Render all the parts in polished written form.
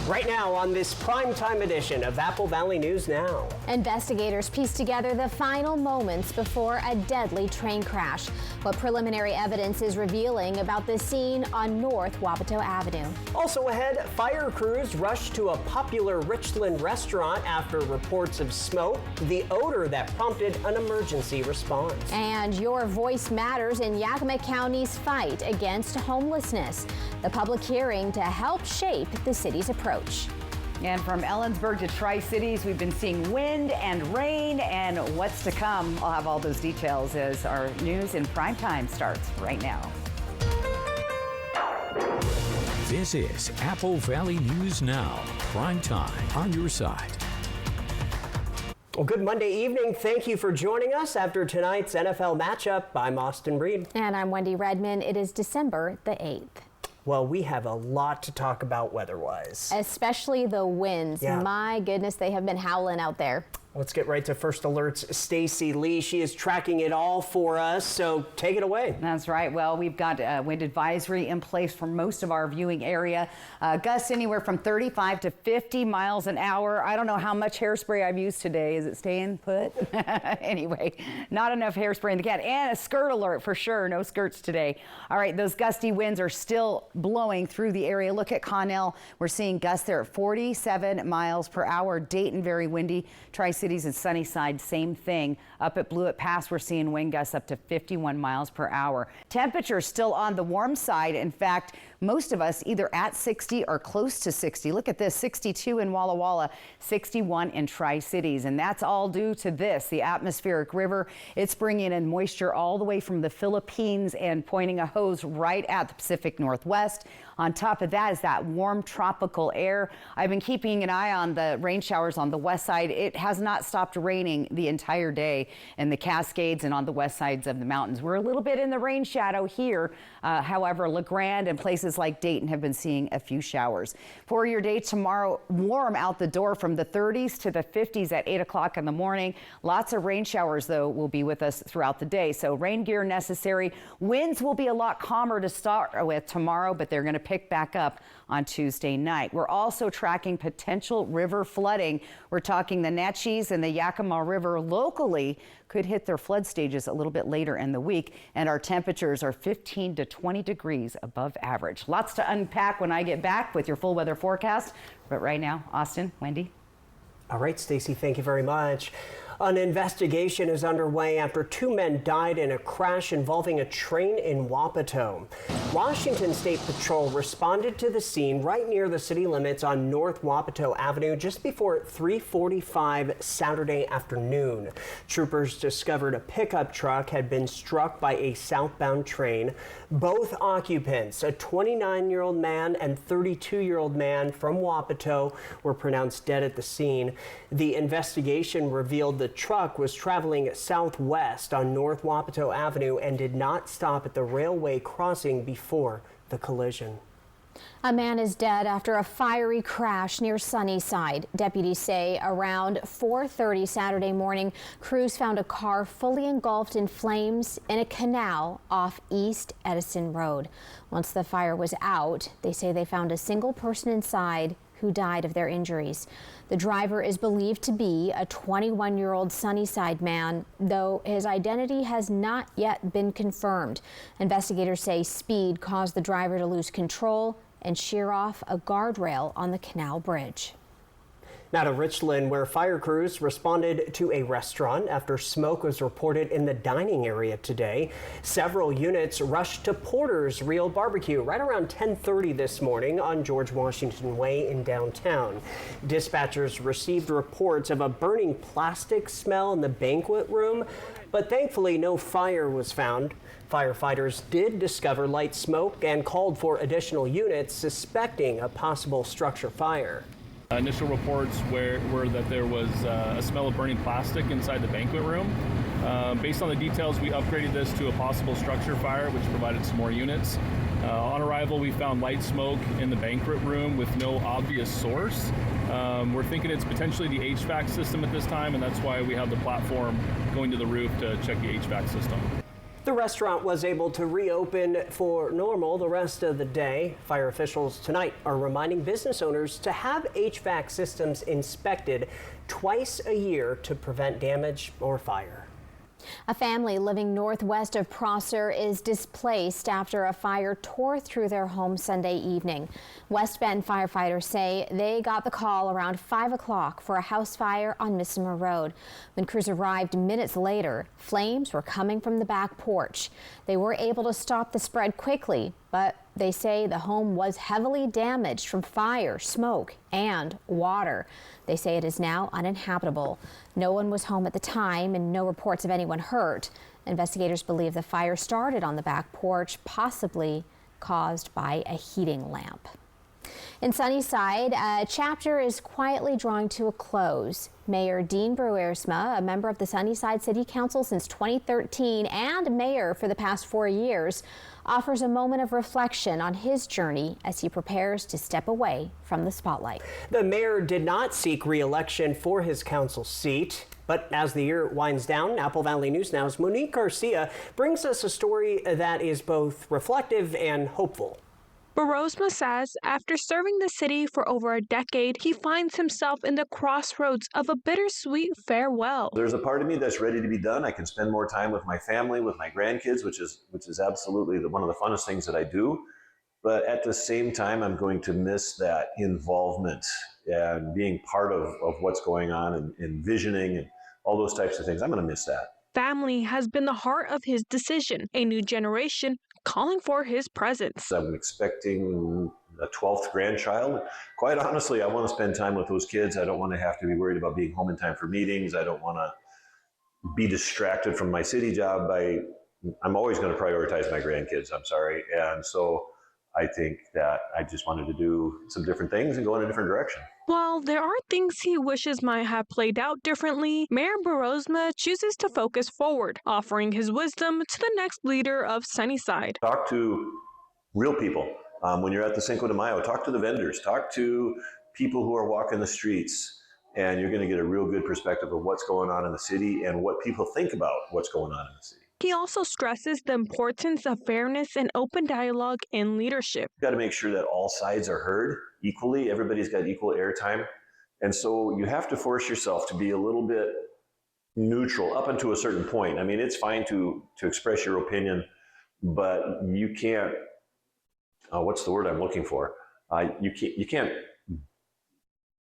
Right now on this primetime edition of Apple Valley News Now. Investigators piece together the final moments before a deadly train crash. What preliminary evidence is revealing about the scene on North Wapato Avenue. Also ahead, fire crews rushed to a popular Richland restaurant after reports of smoke, the odor that prompted an emergency response. And your voice matters in Yakima County's fight against homelessness. The public hearing to help shape the city's approach. And from Ellensburg to Tri-Cities, we've been seeing wind and rain and what's to come. I'll have all those details as our news in primetime starts right now. This is Apple Valley News Now, primetime on your side. Well, good Monday evening. Thank you for joining us after tonight's NFL matchup. I'm Austin Reed. And I'm Wendy Redman. It is December the 8th. Well, we have a lot to talk about weather-wise. Especially the winds. Yeah. My goodness, they have been howling out there. Let's get right to First Alert's Stacy Lee. She is tracking it all for us, so take it away. That's right. Well, we've got a wind advisory in place for most of our viewing area. Gusts anywhere from 35 to 50 miles an hour. I don't know how much hairspray I've used today. Is it staying put? Anyway, not enough hairspray in the cat. And a skirt alert for sure. No skirts today. All right, those gusty winds are still blowing through the area. Look at Connell. We're seeing gusts there at 47 miles per hour. Dayton, very windy. Tri-Cities and Sunnyside, same thing. Up at Blewett Pass, we're seeing wind gusts up to 51 miles per hour. Temperatures still on the warm side. In fact, most of us either at 60 or close to 60. Look at this, 62 in Walla Walla, 61 in Tri-Cities. And that's all due to this, the atmospheric river. It's bringing in moisture all the way from the Philippines and pointing a hose right at the Pacific Northwest. On top of that is that warm tropical air. I've been keeping an eye on the rain showers on the west side. It has not stopped raining the entire day in the Cascades and on the west sides of the mountains. We're a little bit in the rain shadow here. However, LeGrand and places like Dayton have been seeing a few showers. For your day tomorrow, warm out the door from the 30s to the 50s at 8 o'clock in the morning. Lots of rain showers, though, will be with us throughout the day. So rain gear necessary. Winds will be a lot calmer to start with tomorrow, but they're going to pick back up on Tuesday night. We're also tracking potential river flooding. We're talking the Natchez and the Yakima River locally could hit their flood stages a little bit later in the week, and our temperatures are 15 to 20 degrees above average. Lots to unpack when I get back with your full weather forecast. But right now, Austin, Wendy. All right, Stacy, thank you very much. An investigation is underway after two men died in a crash involving a train in Wapato. Washington State Patrol responded to the scene right near the city limits on North Wapato Avenue just before 3:45 Saturday afternoon. Troopers discovered a pickup truck had been struck by a southbound train. Both occupants, a 29-year-old man and 32-year-old man from Wapato, were pronounced dead at the scene. The investigation revealed the truck was traveling southwest on North Wapato Avenue and did not stop at the railway crossing before the collision. A man is dead after a fiery crash near Sunnyside. Deputies say around 4:30 Saturday morning, crews found a car fully engulfed in flames in a canal off East Edison Road. Once the fire was out, they say they found a single person inside who died of their injuries. The driver is believed to be a 21-year-old Sunnyside man, though his identity has not yet been confirmed. Investigators say speed caused the driver to lose control and shear off a guardrail on the canal bridge. Now to Richland, where fire crews responded to a restaurant after smoke was reported in the dining area today. Several units rushed to Porter's Real Barbecue right around 10:30 this morning on George Washington Way in downtown. Dispatchers received reports of a burning plastic smell in the banquet room, but thankfully no fire was found. Firefighters did discover light smoke and called for additional units, suspecting a possible structure fire. Initial reports were that there was a smell of burning plastic inside the banquet room. Based on the details, we upgraded this to a possible structure fire, which provided some more units. On arrival, we found light smoke in the banquet room with no obvious source. We're thinking it's potentially the HVAC system at this time, and that's why we have the platform going to the roof to check the HVAC system. The restaurant was able to reopen for normal the rest of the day. Fire officials tonight are reminding business owners to have HVAC systems inspected twice a year to prevent damage or fire. A family living northwest of Prosser is displaced after a fire tore through their home Sunday evening. West Bend firefighters say they got the call around 5 o'clock for a house fire on Missimer Road. When crews arrived minutes later, flames were coming from the back porch. They were able to stop the spread quickly, but they say the home was heavily damaged from fire, smoke, and water. They say it is now uninhabitable. No one was home at the time and no reports of anyone hurt. Investigators believe the fire started on the back porch, possibly caused by a heating lamp. In Sunnyside, a chapter is quietly drawing to a close. Mayor Dean Brewersma, a member of the Sunnyside City Council since 2013 and mayor for the past 4 years, offers a moment of reflection on his journey as he prepares to step away from the spotlight. The mayor did not seek re-election for his council seat. But as the year winds down, Apple Valley News Now's Monique Garcia brings us a story that is both reflective and hopeful. Brewersma says after serving the city for over a decade, he finds himself in the crossroads of a bittersweet farewell. There's a part of me that's ready to be done. I can spend more time with my family, with my grandkids, which is absolutely one of the funnest things that I do. But at the same time, I'm going to miss that involvement and being part of what's going on and envisioning and all those types of things. I'm going to miss that. Family has been the heart of his decision, a new generation calling for his presence. I'm expecting a 12th grandchild. Quite honestly, I want to spend time with those kids. I don't want to have to be worried about being home in time for meetings. I don't want to be distracted from my city job. I'm always going to prioritize my grandkids, I'm sorry. And so I think that I just wanted to do some different things and go in a different direction. While there are things he wishes might have played out differently, Mayor Brewersma chooses to focus forward, offering his wisdom to the next leader of Sunnyside. Talk to real people. When you're at the Cinco de Mayo, talk to the vendors, talk to people who are walking the streets, and you're going to get a real good perspective of what's going on in the city and what people think about what's going on in the city. He also stresses the importance of fairness and open dialogue in leadership. You've got to make sure that all sides are heard equally. Everybody's got equal airtime. And so you have to force yourself to be a little bit neutral up until a certain point. I mean, it's fine to express your opinion, but you can't, what's the word I'm looking for? You can't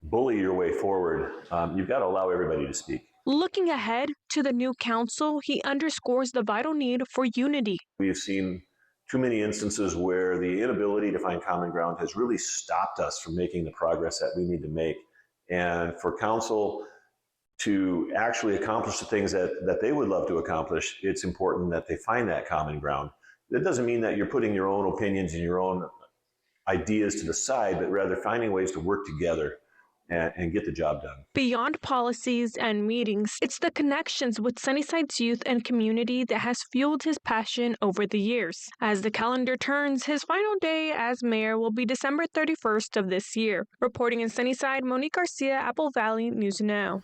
bully your way forward. You've got to allow everybody to speak. Looking ahead to the new council, he underscores the vital need for unity. We've seen too many instances where the inability to find common ground has really stopped us from making the progress that we need to make. And for council to actually accomplish the things that they would love to accomplish, it's important that they find that common ground. That doesn't mean that you're putting your own opinions and your own ideas to the side, but rather finding ways to work together and get the job done. Beyond policies and meetings, it's the connections with Sunnyside's youth and community that has fueled his passion over the years. As the calendar turns, his final day as mayor will be December 31st of this year. Reporting in Sunnyside, Monique Garcia, Apple Valley News Now.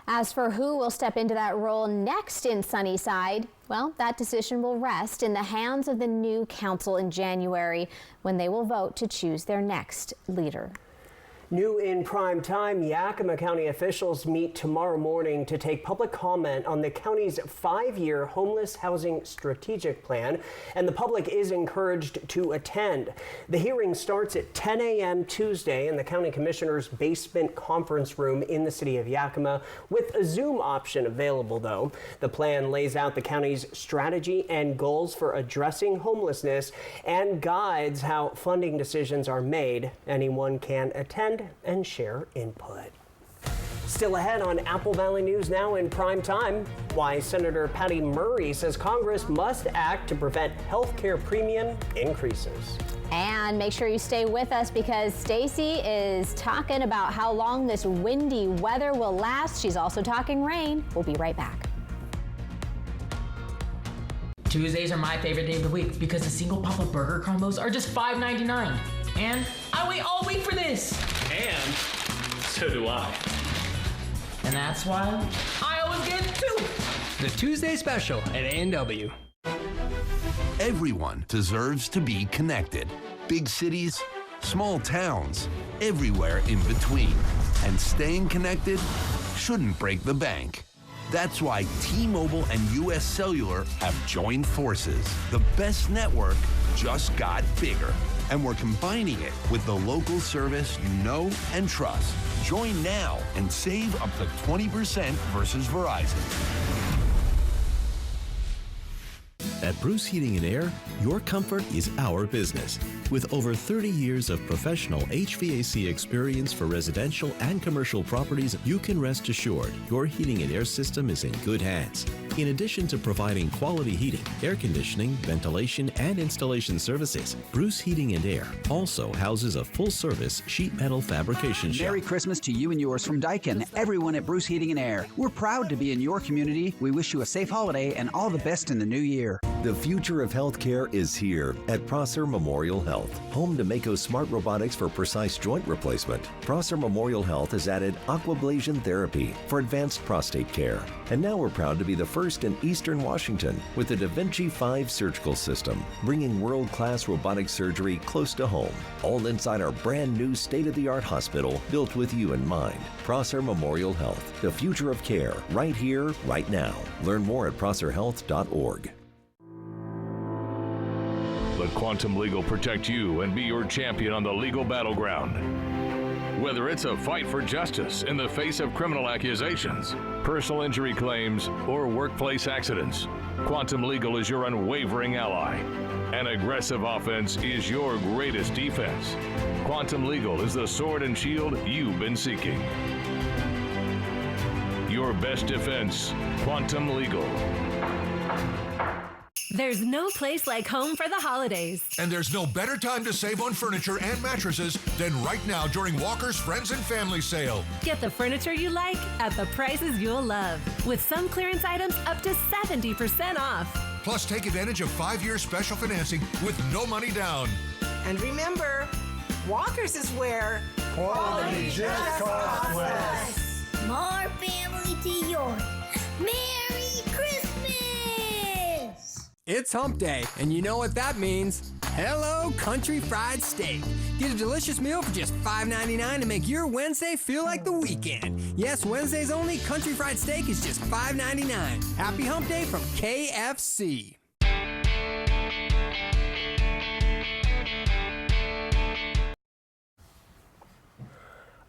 As for who will step into that role next in Sunnyside, well, that decision will rest in the hands of the new council in January when they will vote to choose their next leader. New in prime time, Yakima County officials meet tomorrow morning to take public comment on the county's 5-year homeless housing strategic plan, and the public is encouraged to attend. The hearing starts at 10 a.m. Tuesday in the county commissioner's basement conference room in the city of Yakima, with a Zoom option available, though. The plan lays out the county's strategy and goals for addressing homelessness and guides how funding decisions are made. Anyone can attend and share input. Still ahead on Apple Valley News Now in prime time, why Senator Patty Murray says Congress must act to prevent health care premium increases. And make sure you stay with us because Stacy is talking about how long this windy weather will last. She's also talking rain. We'll be right back. Tuesdays are my favorite day of the week because the single Papa Burger combos are just $5.99. And I wait all week for this. And so do I. And that's why I always get two. The Tuesday special at A&W. Everyone deserves to be connected. Big cities, small towns, everywhere in between. And staying connected shouldn't break the bank. That's why T-Mobile and U.S. Cellular have joined forces. The best network just got bigger. And we're combining it with the local service you know and trust. Join now and save up to 20% versus Verizon. At Bruce Heating and Air, your comfort is our business. With over 30 years of professional HVAC experience for residential and commercial properties, you can rest assured your heating and air system is in good hands. In addition to providing quality heating, air conditioning, ventilation, and installation services, Bruce Heating and Air also houses a full-service sheet metal fabrication shop. Merry Christmas to you and yours from Daikin, everyone at Bruce Heating and Air. We're proud to be in your community. We wish you a safe holiday and all the best in the new year. The future of healthcare is here at Prosser Memorial Health, home to Mako Smart Robotics for precise joint replacement. Prosser Memorial Health has added aquablation therapy for advanced prostate care. And now we're proud to be the first in Eastern Washington with the Da Vinci 5 surgical system, bringing world-class robotic surgery close to home, all inside our brand new state-of-the-art hospital built with you in mind. Prosser Memorial Health, the future of care, right here, right now. Learn more at prosserhealth.org. Let Quantum Legal protect you and be your champion on the legal battleground. Whether it's a fight for justice in the face of criminal accusations, personal injury claims, or workplace accidents, Quantum Legal is your unwavering ally. An aggressive offense is your greatest defense. Quantum Legal is the sword and shield you've been seeking. Your best defense, Quantum Legal. There's no place like home for the holidays. And there's no better time to save on furniture and mattresses than right now during Walker's Friends and Family Sale. Get the furniture you like at the prices you'll love, with some clearance items up to 70% off. Plus, take advantage of 5-year special financing with no money down. And remember, Walker's is where quality just costs less. More family to yours. Merry Christmas! It's hump day, and you know what that means. Hello, Country Fried Steak. Get a delicious meal for just $5.99 to make your Wednesday feel like the weekend. Yes, Wednesdays only, Country Fried Steak is just $5.99. Happy hump day from KFC.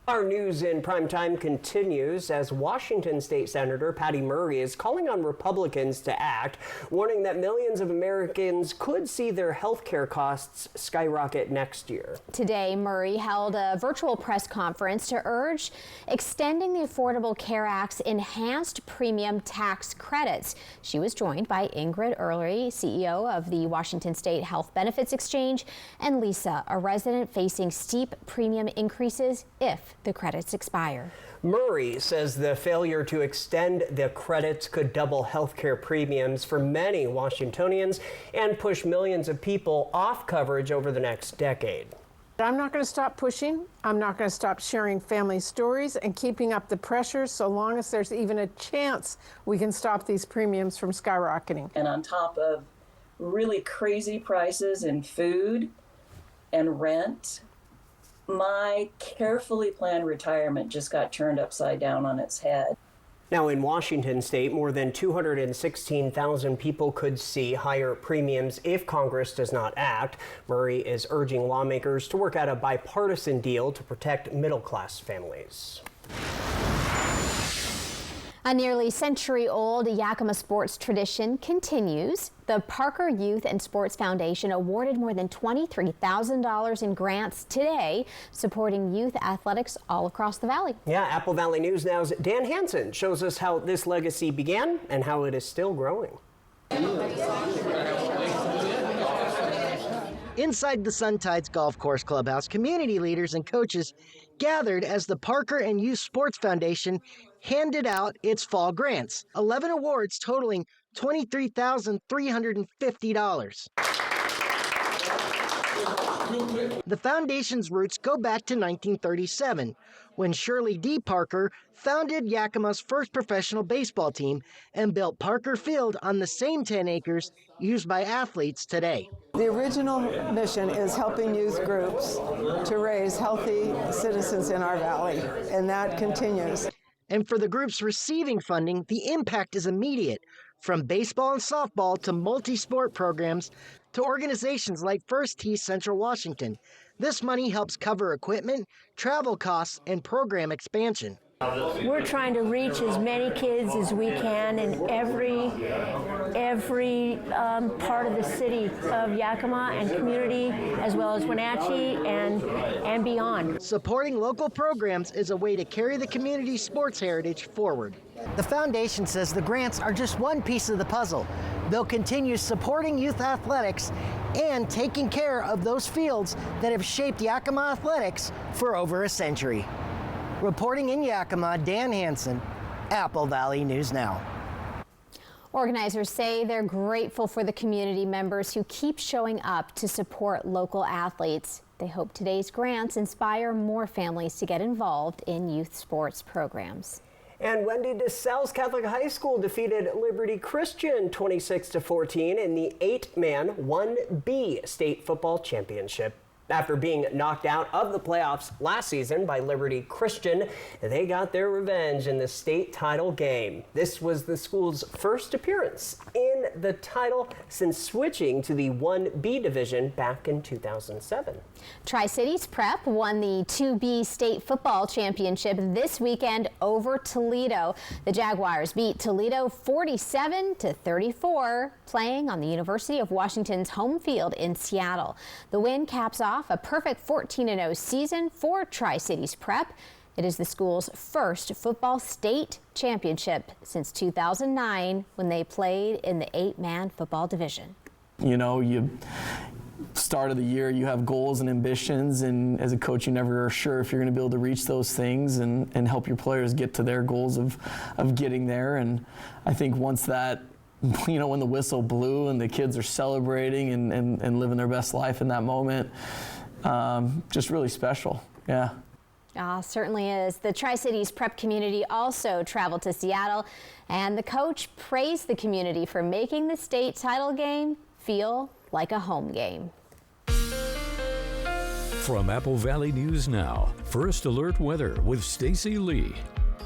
Our news in primetime continues as Washington State Senator Patty Murray is calling on Republicans to act, warning that millions of Americans could see their health care costs skyrocket next year. Today, Murray held a virtual press conference to urge extending the Affordable Care Act's enhanced premium tax credits. She was joined by Ingrid Early, CEO of the Washington State Health Benefits Exchange, and Lisa, a resident facing steep premium increases if the credits expire. Murray says the failure to extend the credits could double health care premiums for many Washingtonians and push millions of people off coverage over the next decade. I'm not going to stop pushing. I'm not going to stop sharing family stories and keeping up the pressure so long as there's even a chance we can stop these premiums from skyrocketing. And on top of really crazy prices in food and rent, my carefully planned retirement just got turned upside down on its head. Now in Washington state, more than 216,000 people could see higher premiums if Congress does not act. Murray is urging lawmakers to work out a bipartisan deal to protect middle-class families. A nearly century-old Yakima sports tradition continues. The Parker Youth and Sports Foundation awarded more than $23,000 in grants today, supporting youth athletics all across the valley. Yeah, Apple Valley News Now's Dan Hansen shows us how this legacy began and how it is still growing. Inside the Sun Tides Golf Course Clubhouse, community leaders and coaches gathered as the Parker and Youth Sports Foundation handed out its fall grants, 11 awards totaling $23,350. The foundation's roots go back to 1937, when Shirley D. Parker founded Yakima's first professional baseball team and built Parker Field on the same 10 acres used by athletes today. The original mission is helping youth groups to raise healthy citizens in our valley, and that continues. And for the groups receiving funding, the impact is immediate, from baseball and softball to multi-sport programs to organizations like First Tee Central Washington. This money helps cover equipment, travel costs, and program expansion. We're trying to reach as many kids as we can in every part of the city of Yakima and community, as well as Wenatchee and beyond. Supporting local programs is a way to carry the community's sports heritage forward. The foundation says the grants are just one piece of the puzzle. They'll continue supporting youth athletics and taking care of those fields that have shaped Yakima athletics for over a century. Reporting in Yakima, Dan Hansen, Apple Valley News Now. Organizers say they're grateful for the community members who keep showing up to support local athletes. They hope today's grants inspire more families to get involved in youth sports programs. And Wendy DeSalle's Catholic High School defeated Liberty Christian 26-14 in the 8-man 1B state football championship. After being knocked out of the playoffs last season by Liberty Christian, they got their revenge in the state title game. This was the school's first appearance in the title since switching to the 1B division back in 2007. Tri-Cities Prep won the 2B state football championship this weekend over Toledo. The Jaguars beat Toledo 47-34, playing on the University of Washington's home field in Seattle. The win caps off a perfect 14-0 season for Tri-Cities Prep. It is the school's first football state championship since 2009 when they played in the 8-man football division. You know, start of the year, you have goals and ambitions, and as a coach, you never are sure if you're going to be able to reach those things and help your players get to their goals of getting there. And I think once that, you know, when the whistle blew and the kids are celebrating and living their best life in that moment, just really special. Yeah. Certainly is. The Tri-Cities Prep community also traveled to Seattle, and the coach praised the community for making the state title game feel like a home game. From Apple Valley News Now, First Alert Weather with Stacy Lee.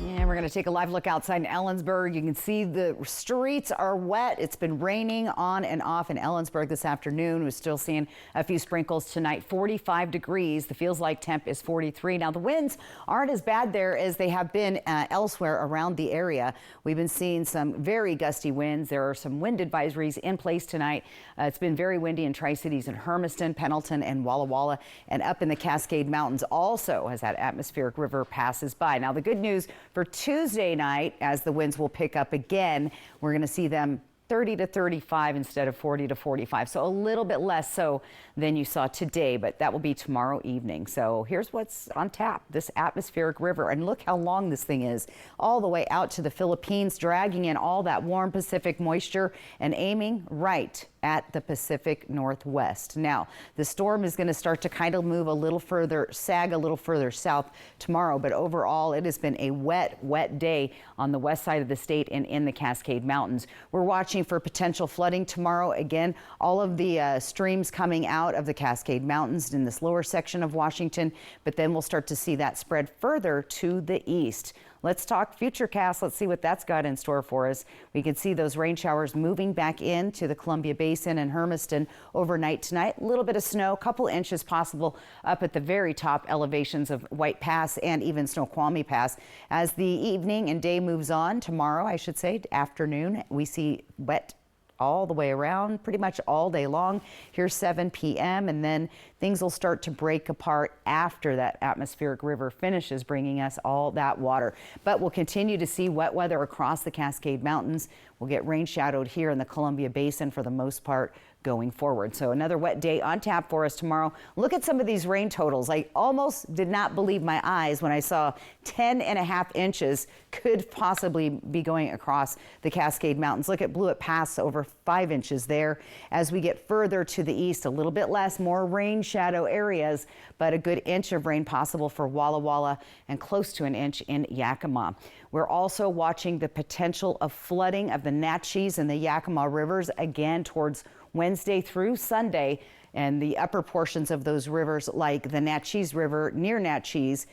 And we're going to take a live look outside in Ellensburg. You can see the streets are wet. It's been raining on and off in Ellensburg this afternoon. We're still seeing a few sprinkles tonight. 45 degrees. The feels like temp is 43. Now, the winds aren't as bad there as they have been elsewhere around the area. We've been seeing some very gusty winds. There are some wind advisories in place tonight. It's been very windy in Tri-Cities in Hermiston, Pendleton, and Walla Walla. And up in the Cascade Mountains also as that atmospheric river passes by. Now, the good news for Tuesday night, as the winds will pick up again, we're going to see them 30 to 35 instead of 40 to 45. So a little bit less so than you saw today, but that will be tomorrow evening. So here's what's on tap, this atmospheric river. And look how long this thing is, all the way out to the Philippines, dragging in all that warm Pacific moisture and aiming right at the Pacific Northwest. Now, the storm is going to start to kind of move a little further, sag a little further south tomorrow, but overall it has been a wet day on the west side of the state and in the Cascade Mountains. We're watching for potential flooding tomorrow. Again, all of the streams coming out of the Cascade Mountains in this lower section of Washington, but then we'll start to see that spread further to the east. Let's talk Futurecast. Let's see what that's got in store for us. We can see those rain showers moving back into the Columbia Basin and Hermiston overnight tonight. A little bit of snow, a couple inches possible up at the very top elevations of White Pass and even Snoqualmie Pass. As the evening and day moves on, tomorrow, I should say, afternoon, we see wet all the way around, pretty much all day long. Here's 7 p.m. and then things will start to break apart after that atmospheric river finishes bringing us all that water. But we'll continue to see wet weather across the Cascade Mountains. We'll get rain shadowed here in the Columbia Basin for the most part going forward. So another wet day on tap for us tomorrow. Look at some of these rain totals. I almost did not believe my eyes when I saw 10.5 inches could possibly be going across the Cascade Mountains. Look at Blewett Pass, over 5 inches there. As we get further to the east, a little bit less, more rain shadow areas, but a good inch of rain possible for Walla Walla and close to an inch in Yakima. We're also watching the potential of flooding of the Natchez and the Yakima rivers again towards Wednesday through Sunday, and the upper portions of those rivers, like the Natchez River near Natchez,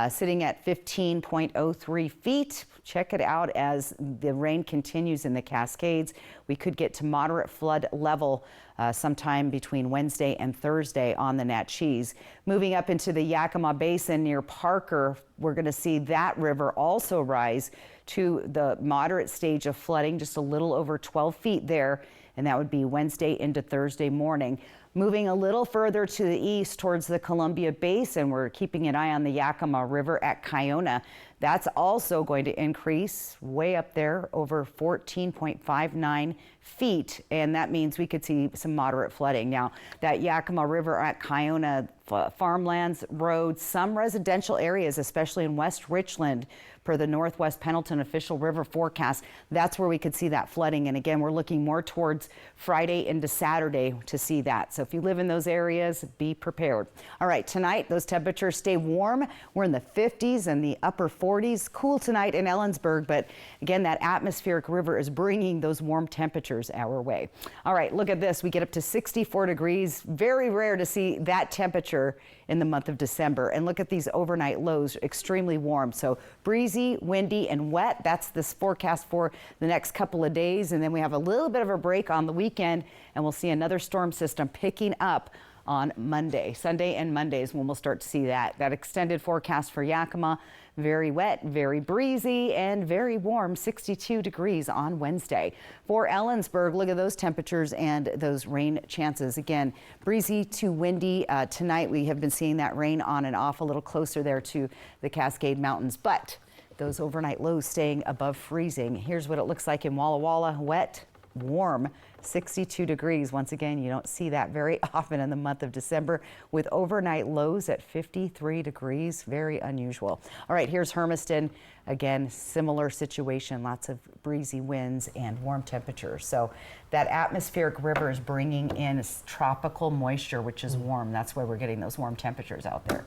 sitting at 15.03 feet. Check it out as the rain continues in the Cascades. We could get to moderate flood level sometime between Wednesday and Thursday on the Natchez. Moving up into the Yakima Basin near Parker, we're going to see that river also rise to the moderate stage of flooding, just a little over 12 feet there, and that would be Wednesday into Thursday morning. Moving a little further to the east towards the Columbia Basin, we're keeping an eye on the Yakima River at Kiona. That's also going to increase way up there, over 14.59 feet, and that means we could see some moderate flooding. Now, that Yakima River at Kiona, farmlands, roads, some residential areas, especially in West Richland, per the Northwest Pendleton official river forecast, that's where we could see that flooding. And again, we're looking more towards Friday into Saturday to see that. So if you live in those areas, be prepared. All right, tonight, those temperatures stay warm. We're in the 50s and the upper 40s. Cool tonight in Ellensburg, but again, that atmospheric river is bringing those warm temperatures our way. All right, look at this. We get up to 64 degrees. Very rare to see that temperature in the month of December. And look at these overnight lows, extremely warm. So breezy, windy, and wet. That's this forecast for the next couple of days. And then we have a little bit of a break on the weekend, and we'll see another storm system picking up on Monday. Sunday and Monday is when we'll start to see that. That extended forecast for Yakima, very wet, very breezy, and very warm, 62 degrees on Wednesday. For Ellensburg, look at those temperatures and those rain chances. Again, breezy to windy. Tonight we have been seeing that rain on and off a little closer there to the Cascade Mountains, but those overnight lows staying above freezing. Here's what it looks like in Walla Walla. Wet, warm, 62 degrees. Once again, you don't see that very often in the month of December, with overnight lows at 53 degrees. Very unusual. All right, here's Hermiston. Again, similar situation, lots of breezy winds and warm temperatures. So that atmospheric river is bringing in tropical moisture, which is warm. That's why we're getting those warm temperatures out there.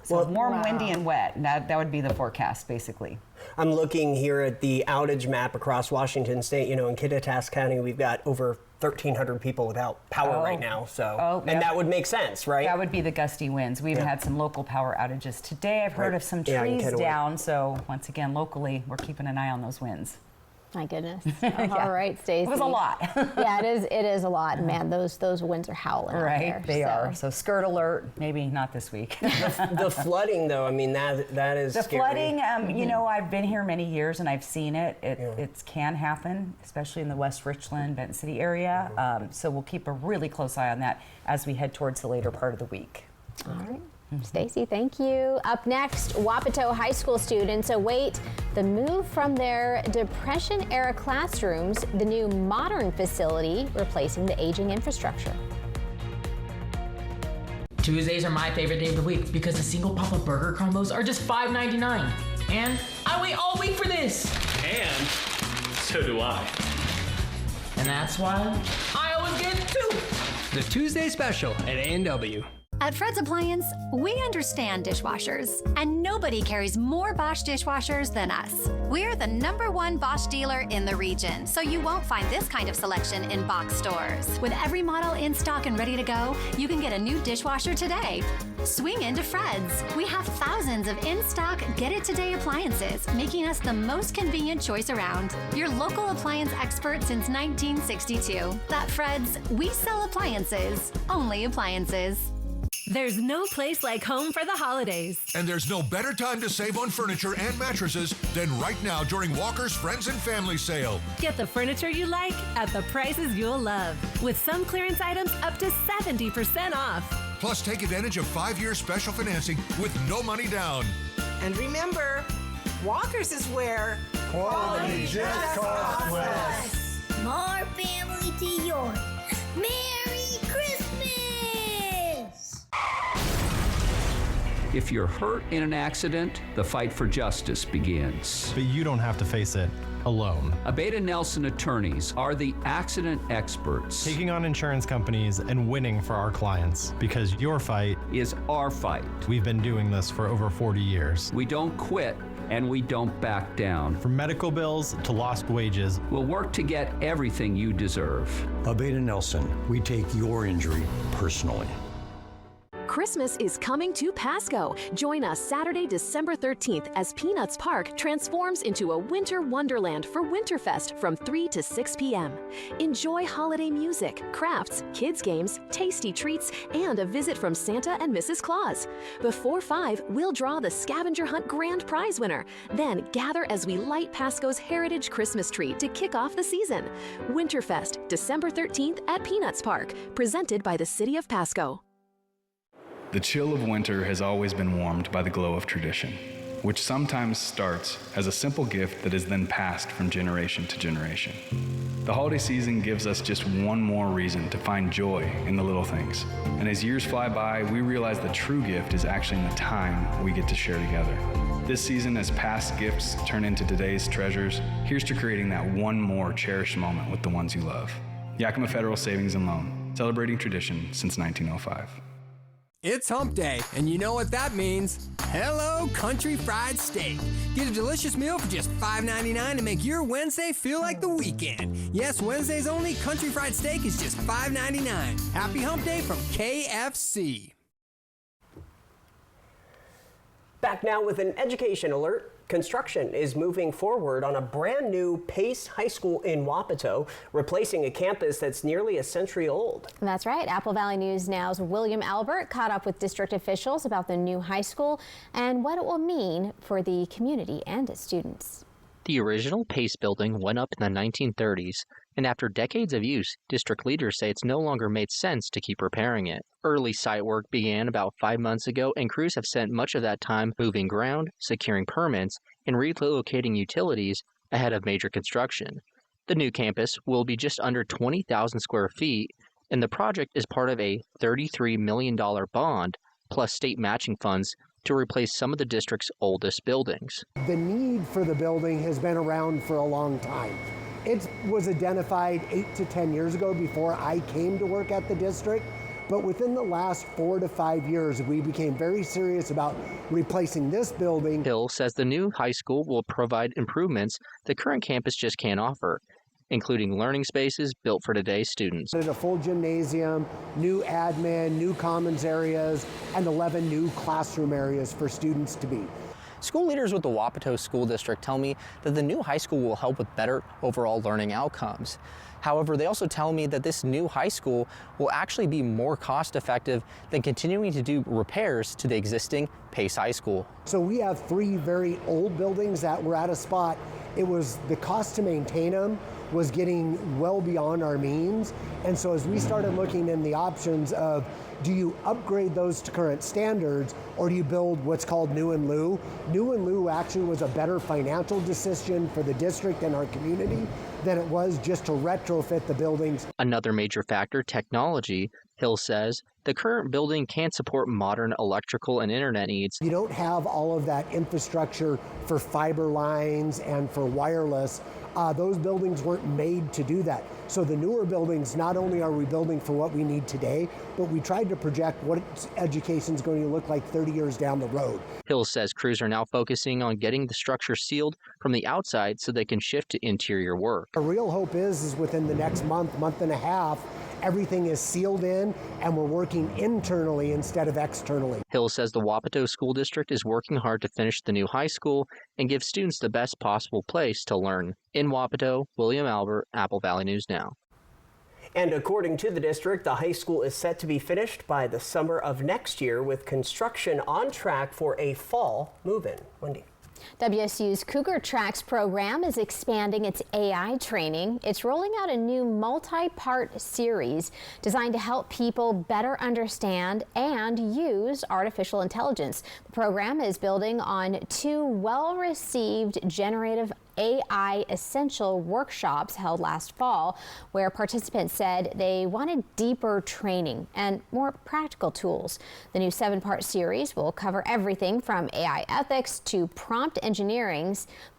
So warm, windy, and wet. That would be the forecast, basically. I'm looking here at the outage map across Washington State. You know, in Kittitas County, we've got over 1,300 people without power right now. So, and that would make sense, right? That would be the gusty winds. We've had some local power outages today. I've heard of some trees down. So once again, locally, we're keeping an eye on those winds. My goodness. All right, Stacey. It was a lot. Yeah, it is a lot. Man, those winds are howling out there. They are. So skirt alert, maybe not this week. The flooding, though, I mean, that is the scary. Flooding, you know, I've been here many years and I've seen it. It can happen, especially in the West Richland, Benton City area. So we'll keep a really close eye on that as we head towards the later part of the week. All right. Stacey, thank you. Up next, Wapato High School students await the move from their Depression-era classrooms, the new modern facility replacing the aging infrastructure. Tuesdays are my favorite day of the week because the single Papa Burger combos are just $5.99. And I wait all week for this. And so do I. And that's why I always get two. The Tuesday special at A&W. At Fred's Appliance, we understand dishwashers, and nobody carries more Bosch dishwashers than us. We're the #1 Bosch dealer in the region, so you won't find this kind of selection in box stores. With every model in stock and ready to go, you can get a new dishwasher today. Swing into Fred's. We have thousands of in-stock get-it-today appliances, making us the most convenient choice around. Your local appliance expert since 1962. At Fred's, we sell appliances, only appliances. There's no place like home for the holidays. And there's no better time to save on furniture and mattresses than right now during Walker's Friends and Family Sale. Get the furniture you like at the prices you'll love, with some clearance items up to 70% off. Plus, take advantage of 5-year special financing with no money down. And remember, Walker's is where quality just costs less. More family to yours. Merry Christmas! If you're hurt in an accident, the fight for justice begins. But you don't have to face it alone. Abeda Nelson attorneys are the accident experts. Taking on insurance companies and winning for our clients, because your fight is our fight. We've been doing this for over 40 years. We don't quit and we don't back down. From medical bills to lost wages, we'll work to get everything you deserve. Abeda Nelson, we take your injury personally. Christmas is coming to Pasco. Join us Saturday, December 13th as Peanuts Park transforms into a winter wonderland for Winterfest from 3 to 6 p.m. Enjoy holiday music, crafts, kids' games, tasty treats, and a visit from Santa and Mrs. Claus. Before 5, we'll draw the Scavenger Hunt Grand Prize winner. Then gather as we light Pasco's Heritage Christmas tree to kick off the season. Winterfest, December 13th at Peanuts Park, presented by the City of Pasco. The chill of winter has always been warmed by the glow of tradition, which sometimes starts as a simple gift that is then passed from generation to generation. The holiday season gives us just one more reason to find joy in the little things. And as years fly by, we realize the true gift is actually in the time we get to share together. This season, as past gifts turn into today's treasures, here's to creating that one more cherished moment with the ones you love. Yakima Federal Savings and Loan, celebrating tradition since 1905. It's hump day, and you know what that means. Hello, Country Fried Steak. Get a delicious meal for just $5.99 and make your Wednesday feel like the weekend. Yes, Wednesday's only Country Fried Steak is just $5.99. Happy hump day from KFC. Back now with an education alert. Construction is moving forward on a brand new Pace High School in Wapato, replacing a campus that's nearly a century old. That's right. Apple Valley News Now's William Albert caught up with district officials about the new high school and what it will mean for the community and its students. The original Pace building went up in the 1930s, and after decades of use, district leaders say it's no longer made sense to keep repairing it. Early site work began about 5 months ago, and crews have spent much of that time moving ground, securing permits, and relocating utilities ahead of major construction. The new campus will be just under 20,000 square feet, and the project is part of a $33 million bond plus state matching funds to replace some of the district's oldest buildings. The need for the building has been around for a long time. It was identified 8 to 10 years ago before I came to work at the district, but within the last 4 to 5 years, we became very serious about replacing this building. Hill says the new high school will provide improvements the current campus just can't offer, including learning spaces built for today's students. A full gymnasium, new admin, new commons areas, and 11 new classroom areas for students to be. School leaders with the Wapato School District tell me that the new high school will help with better overall learning outcomes. However, they also tell me that this new high school will actually be more cost effective than continuing to do repairs to the existing Pace High School. So we have 3 very old buildings that were at a spot. It was the cost to maintain them was getting well beyond our means. And so as we started looking in the options of, do you upgrade those to current standards or do you build what's called new in lieu? New in lieu actually was a better financial decision for the district and our community than it was just to retrofit the buildings. Another major factor, technology. Hill says the current building can't support modern electrical and internet needs. You don't have all of that infrastructure for fiber lines and for wireless. Those buildings weren't made to do that. So the newer buildings, not only are we building for what we need today, but we tried to project what education is going to look like 30 years down the road. Hill says crews are now focusing on getting the structure sealed from the outside so they can shift to interior work. Our real hope is within the next month and a half, everything is sealed in and we're working internally instead of externally. Hill says the Wapato School District is working hard to finish the new high school and give students the best possible place to learn. In Wapato, William Albert, Apple Valley News Now. And according to the district, the high school is set to be finished by the summer of next year with construction on track for a fall move-in. Wendy. WSU's Cougar Tracks program is expanding its AI training. It's rolling out a new multi-part series designed to help people better understand and use artificial intelligence. The program is building on 2 well-received generative AI Essential workshops held last fall, where participants said they wanted deeper training and more practical tools. The new 7-part series will cover everything from AI ethics to prompt engineering,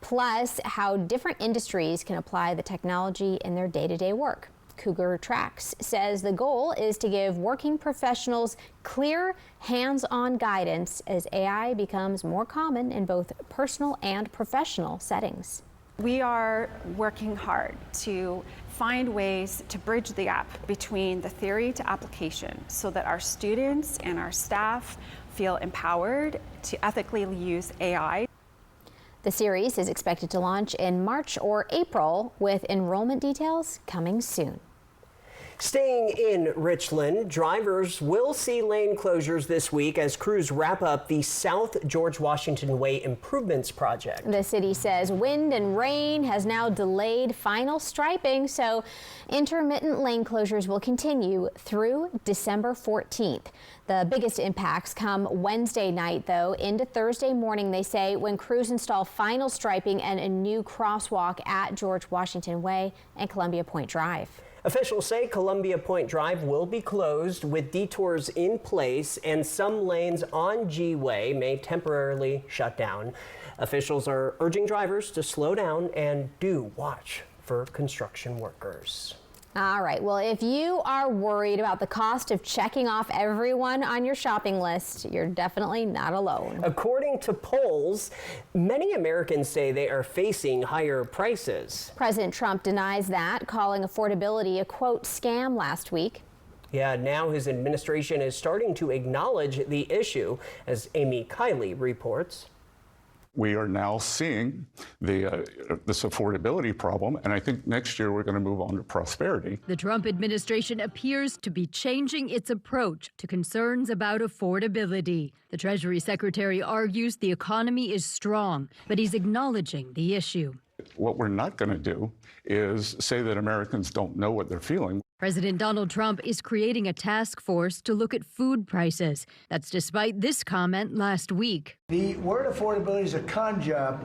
plus how different industries can apply the technology in their day-to-day work. Cougar Tracks says the goal is to give working professionals clear, hands-on guidance as AI becomes more common in both personal and professional settings. We are working hard to find ways to bridge the gap between the theory to application so that our students and our staff feel empowered to ethically use AI. The series is expected to launch in March or April, with enrollment details coming soon. Staying in Richland, drivers will see lane closures this week as crews wrap up the South George Washington Way Improvements Project. The city says wind and rain has now delayed final striping, so intermittent lane closures will continue through December 14th. The biggest impacts come Wednesday night, though, into Thursday morning, they say, when crews install final striping and a new crosswalk at George Washington Way and Columbia Point Drive. Officials say Columbia Point Drive will be closed with detours in place, and some lanes on G-Way may temporarily shut down. Officials are urging drivers to slow down and do watch for construction workers. All right, well, if you are worried about the cost of checking off everyone on your shopping list, you're definitely not alone. According to polls, many Americans say they are facing higher prices. President Trump denies that, calling affordability a, quote, scam last week. Yeah, now his administration is starting to acknowledge the issue, as Amy Kiley reports. We are now seeing this affordability problem, and I think next year we're going to move on to prosperity. The Trump administration appears to be changing its approach to concerns about affordability. The Treasury Secretary argues the economy is strong, but he's acknowledging the issue. What we're not going to do is say that Americans don't know what they're feeling. President Donald Trump is creating a task force to look at food prices. That's despite this comment last week. The word affordability is a con job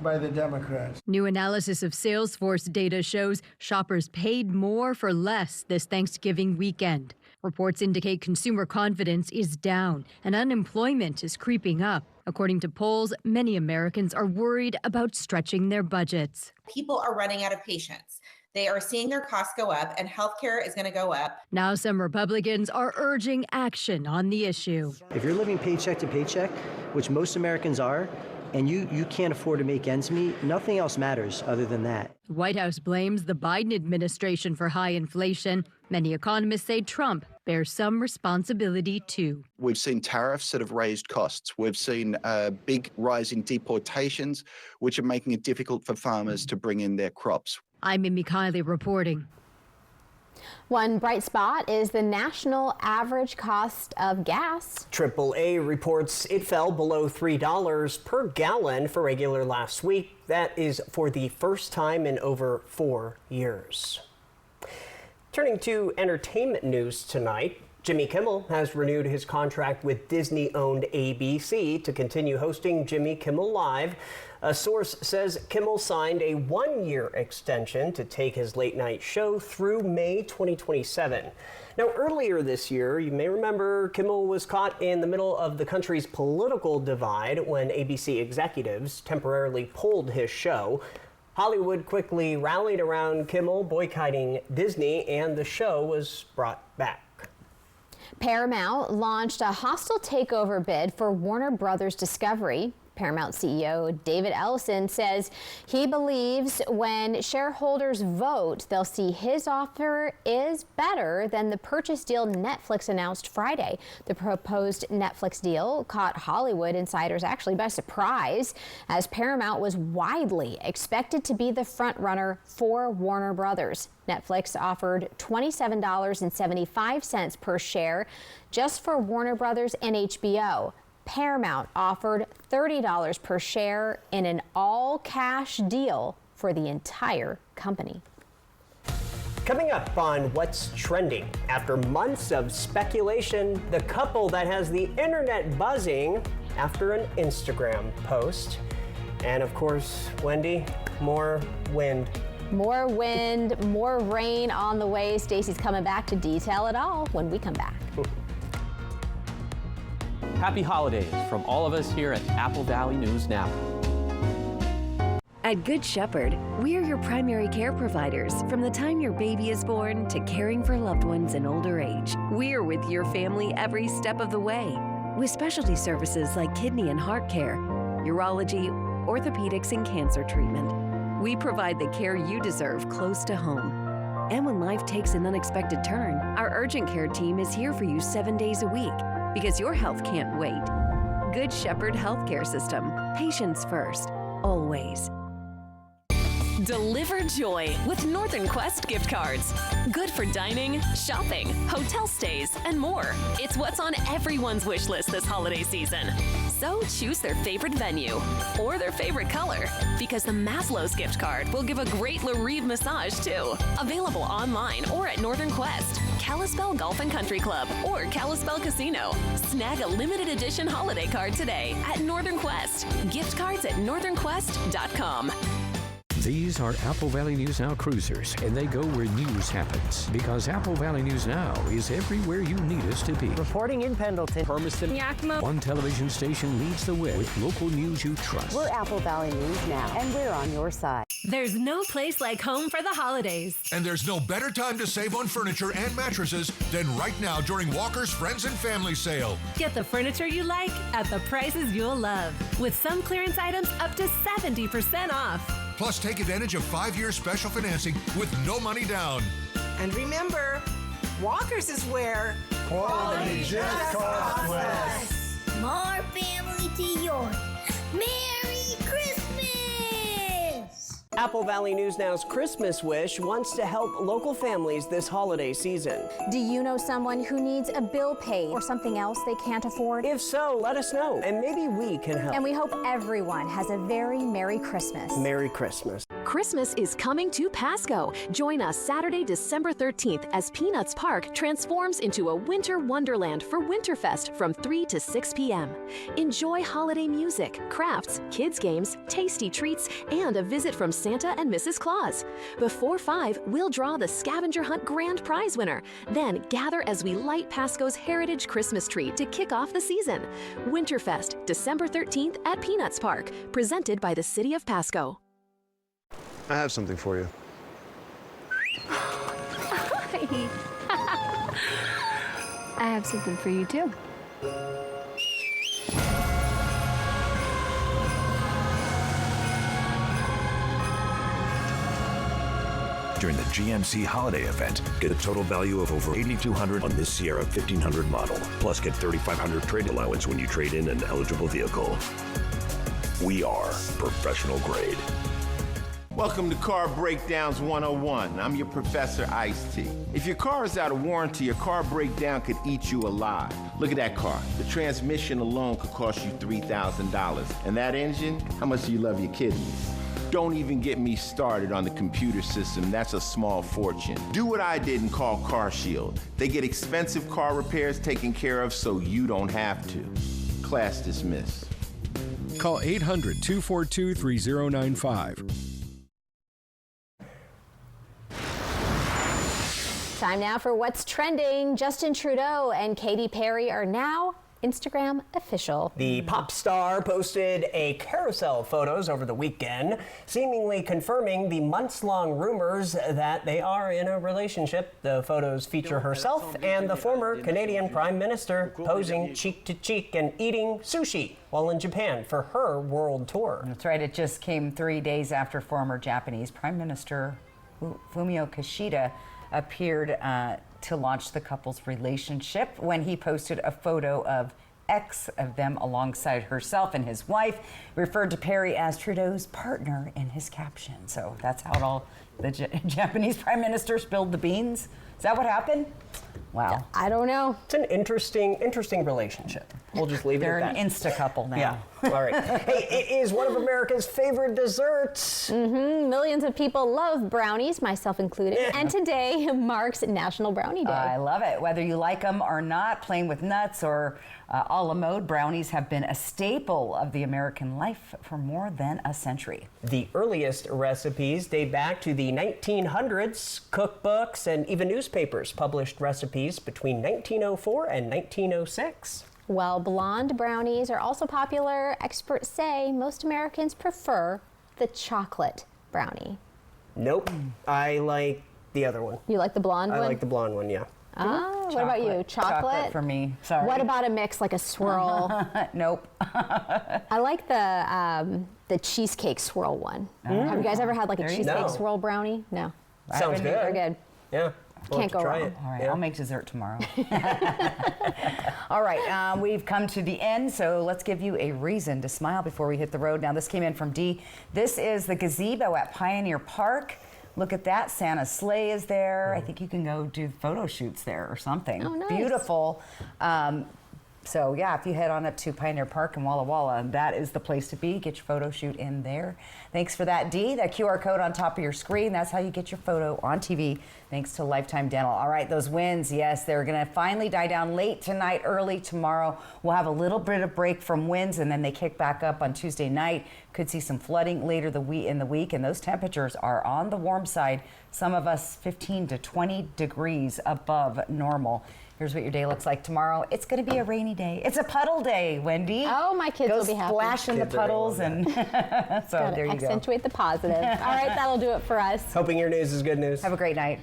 by the Democrats. New analysis of Salesforce data shows shoppers paid more for less this Thanksgiving weekend. Reports indicate consumer confidence is down and unemployment is creeping up. According to polls, many Americans are worried about stretching their budgets. People are running out of patience. They are seeing their costs go up, and healthcare is going to go up. Now some Republicans are urging action on the issue. If you're living paycheck to paycheck, which most Americans are, and you can't afford to make ends meet, nothing else matters other than that. The White House blames the Biden administration for high inflation. Many economists say Trump bears some responsibility too. We've seen tariffs that have raised costs. We've seen a big rise in deportations, which are making it difficult for farmers to bring in their crops. I'm Amy Kiley reporting. One bright spot is the national average cost of gas. AAA reports it fell below $3 per gallon for regular last week. That is for the first time in over 4 years. Turning to entertainment news tonight, Jimmy Kimmel has renewed his contract with Disney-owned ABC to continue hosting Jimmy Kimmel Live. A source says Kimmel signed a 1-year extension to take his late-night show through May 2027. Now, earlier this year, you may remember Kimmel was caught in the middle of the country's political divide when ABC executives temporarily pulled his show. Hollywood quickly rallied around Kimmel boycotting Disney, and the show was brought back. Paramount launched a hostile takeover bid for Warner Brothers Discovery. Paramount CEO David Ellison says he believes when shareholders vote, they'll see his offer is better than the purchase deal Netflix announced Friday. The proposed Netflix deal caught Hollywood insiders actually by surprise, as Paramount was widely expected to be the frontrunner for Warner Brothers. Netflix offered $27.75 per share just for Warner Brothers and HBO. Paramount offered $30 per share in an all-cash deal for the entire company. Coming up on What's Trending, after months of speculation, the couple that has the internet buzzing after an Instagram post. And of course, Wendy, more wind. More wind, more rain on the way. Stacy's coming back to detail it all when we come back. Happy holidays from all of us here at Apple Valley News Now. At Good Shepherd, we're your primary care providers from the time your baby is born to caring for loved ones in older age. We're with your family every step of the way, with specialty services like kidney and heart care, urology, orthopedics, and cancer treatment. We provide the care you deserve close to home. And when life takes an unexpected turn, our urgent care team is here for you 7 days a week, because your health can't wait. Good Shepherd Healthcare System. Patients first, always. Deliver joy with Northern Quest gift cards. Good for dining, shopping, hotel stays, and more. It's what's on everyone's wish list this holiday season. So choose their favorite venue or their favorite color, because the Maslow's gift card will give a great Larive massage too. Available online or at Northern Quest, Kalispell Golf and Country Club, or Kalispell Casino. Snag a limited edition holiday card today at Northern Quest. Gift cards at northernquest.com. These are Apple Valley News Now cruisers, and they go where news happens. Because Apple Valley News Now is everywhere you need us to be. Reporting in Pendleton, Hermiston, Yakima. One television station leads the way with local news you trust. We're Apple Valley News Now, and we're on your side. There's no place like home for the holidays. And there's no better time to save on furniture and mattresses than right now during Walker's Friends and Family Sale. Get the furniture you like at the prices you'll love, with some clearance items up to 70% off. Plus, take advantage of 5-year special financing with no money down. And remember, Walker's is where quality just costs less. More family to yours. Merry Christmas! Apple Valley News Now's Christmas Wish wants to help local families this holiday season. Do you know someone who needs a bill paid or something else they can't afford? If so, let us know, and maybe we can help. And we hope everyone has a very Merry Christmas. Merry Christmas. Christmas is coming to Pasco. Join us Saturday, December 13th as Peanuts Park transforms into a winter wonderland for Winterfest from 3 to 6 p.m. Enjoy holiday music, crafts, kids' games, tasty treats, and a visit from Santa and Mrs. Claus. Before 5, we'll draw the scavenger hunt grand prize winner. Then gather as we light Pasco's heritage Christmas tree to kick off the season. Winterfest, December 13th at Peanuts Park, presented by the City of Pasco. I have something for you. I have something for you too. During the GMC holiday event, get a total value of over $8,200 on this Sierra 1500 model. Plus, get $3,500 trade allowance when you trade in an eligible vehicle. We are professional grade. Welcome to Car Breakdowns 101. I'm your Professor Ice-T. If your car is out of warranty, a car breakdown could eat you alive. Look at that car. The transmission alone could cost you $3,000. And that engine, how much do you love your kidneys? Don't even get me started on the computer system. That's a small fortune. Do what I did and call Car Shield. They get expensive car repairs taken care of so you don't have to. Class dismissed. Call 800-242-3095. Time now for what's trending. Justin Trudeau and Katy Perry are now Instagram official. The pop star posted a carousel of photos over the weekend, seemingly confirming the months-long rumors that they are in a relationship. The photos feature herself and the former Canadian Prime Minister posing cheek to cheek and eating sushi while in Japan for her world tour. That's right. It just came 3 days after former Japanese Prime Minister Fumio Kishida appeared to launch the couple's relationship when he posted a photo of of them alongside herself and his wife, referred to Perry as Trudeau's partner in his caption. So that's how it all The Japanese prime minister spilled the beans. Is that what happened? Wow. I don't know. It's an interesting relationship. We'll just leave it at that. They're an insta couple now. Yeah. All right. Hey, it is one of America's favorite desserts. Millions of people love brownies, myself included. And today marks National Brownie Day. I love it. Whether you like them or not, plain with nuts or a la mode, brownies have been a staple of the American life for more than a century. The earliest recipes date back to the 1900s. Cookbooks and even newspapers published recipes between 1904 and 1906. While blonde brownies are also popular, experts say most Americans prefer the chocolate brownie. Nope. I like the other one. You like the blonde one? I like the blonde one, yeah. Oh, what about you? Chocolate? For me. Sorry. What about a mix, like a swirl? Nope. I like the cheesecake swirl one. Have you guys ever had like a cheesecake swirl brownie? No. Sounds good. They're good. Yeah. Can't go wrong. All right, I'll make dessert tomorrow. All right, we've come to the end, so let's give you a reason to smile before we hit the road. Now, this came in from Dee. This is the gazebo at Pioneer Park. Look at that. Santa's sleigh is there. I think you can go do photo shoots there or something. Oh, nice. Beautiful. So, yeah, if you head on up to Pioneer Park in Walla Walla, that is the place to be. Get your photo shoot in there. Thanks for that, Dee. That QR code on top of your screen, that's how you get your photo on TV, thanks to Lifetime Dental. All right, those winds, yes, they're going to finally die down late tonight, early tomorrow. We'll have a little bit of break from winds, and then they kick back up on Tuesday night. Could see some flooding later in the week, and those temperatures are on the warm side. Some of us 15 to 20 degrees above normal. Here's what your day looks like tomorrow. It's going to be a rainy day. It's a puddle day, Wendy. Oh, my kids will be happy. Go splash in the puddles, and so there you go. Accentuate the positive. All right, that'll do it for us. Hoping your news is good news. Have a great night.